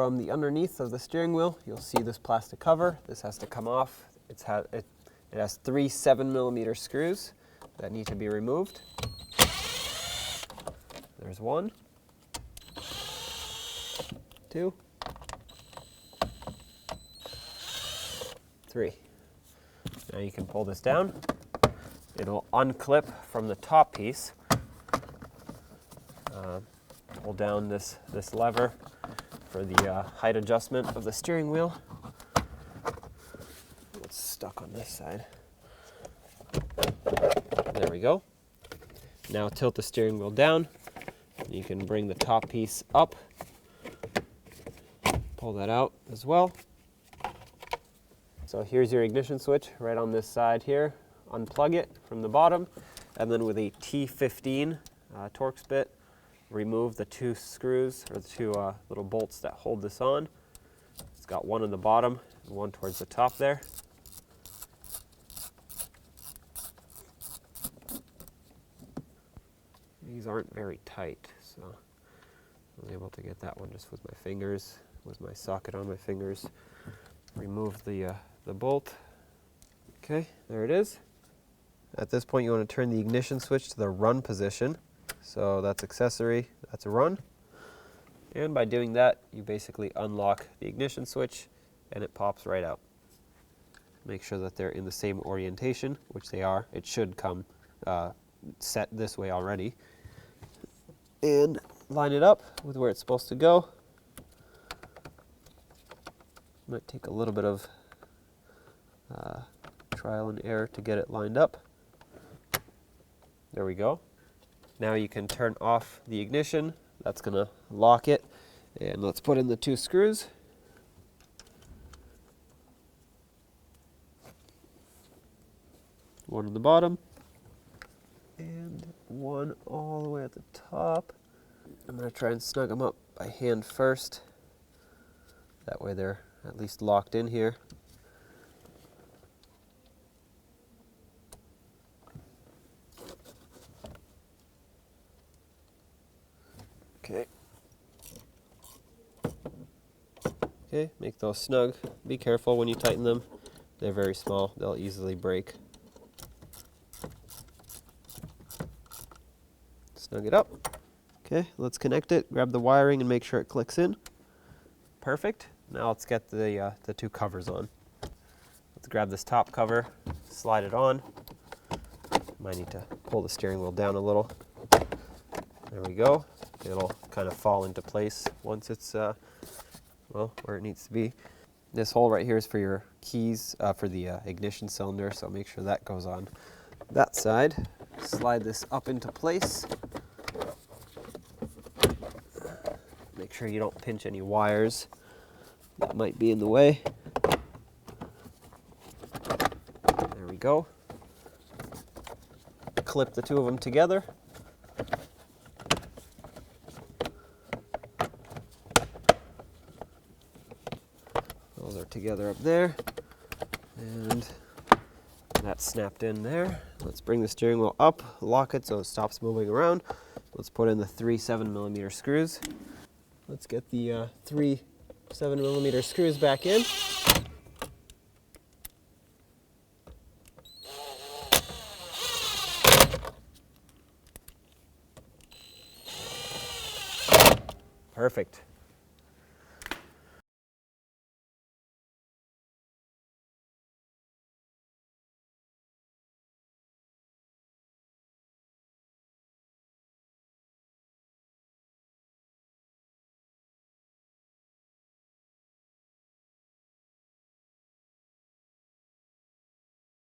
from the underneath of the steering wheel, you'll see this plastic cover. This has to come off. It has 3 7mm screws that need to be removed. There's 1, 2, 3. Now you can pull this down. It'll unclip from the top piece. Pull down this lever for the height adjustment of the steering wheel. It's stuck on this side. There we go. Now tilt the steering wheel down. You can bring the top piece up. Pull that out as well. So here's your ignition switch right on this side here. Unplug it from the bottom, and then with a T15 Torx bit, remove the 2 screws, or the 2 little bolts that hold this on. It's got 1 on the bottom and 1 towards the top there. These aren't very tight, so I was able to get that one just with my fingers, with my socket on my fingers. Remove the bolt. Okay, there it is. At this point, you want to turn the ignition switch to the run position. So that's accessory, that's a run. And by doing that, you basically unlock the ignition switch and it pops right out. Make sure that they're in the same orientation, which they are. It should come set this way already. And line it up with where it's supposed to go. Might take a little bit of trial and error to get it lined up. There we go. Now you can turn off the ignition. That's going to lock it. And let's put in the 2 screws. One on the bottom and 1 all the way at the top. I'm going to try and snug them up by hand first. That way they're at least locked in here. Okay. Okay, make those snug. Be careful when you tighten them. They're very small. They'll easily break. Snug it up. Okay, let's connect it. Grab the wiring and make sure it clicks in. Perfect. Now let's get the 2 covers on. Let's grab this top cover, slide it on. Might need to pull the steering wheel down a little. There we go. It'll kind of fall into place once it's, well, where it needs to be. This hole right here is for your keys, for the ignition cylinder, so make sure that goes on that side. Slide this up into place. Make sure you don't pinch any wires that might be in the way. There we go. Clip the 2 of them together. Those are together up there, and that's snapped in there. Let's bring the steering wheel up, lock it so it stops moving around. Let's put in the 3 7mm screws. Let's get the 3 7mm screws back in. Perfect.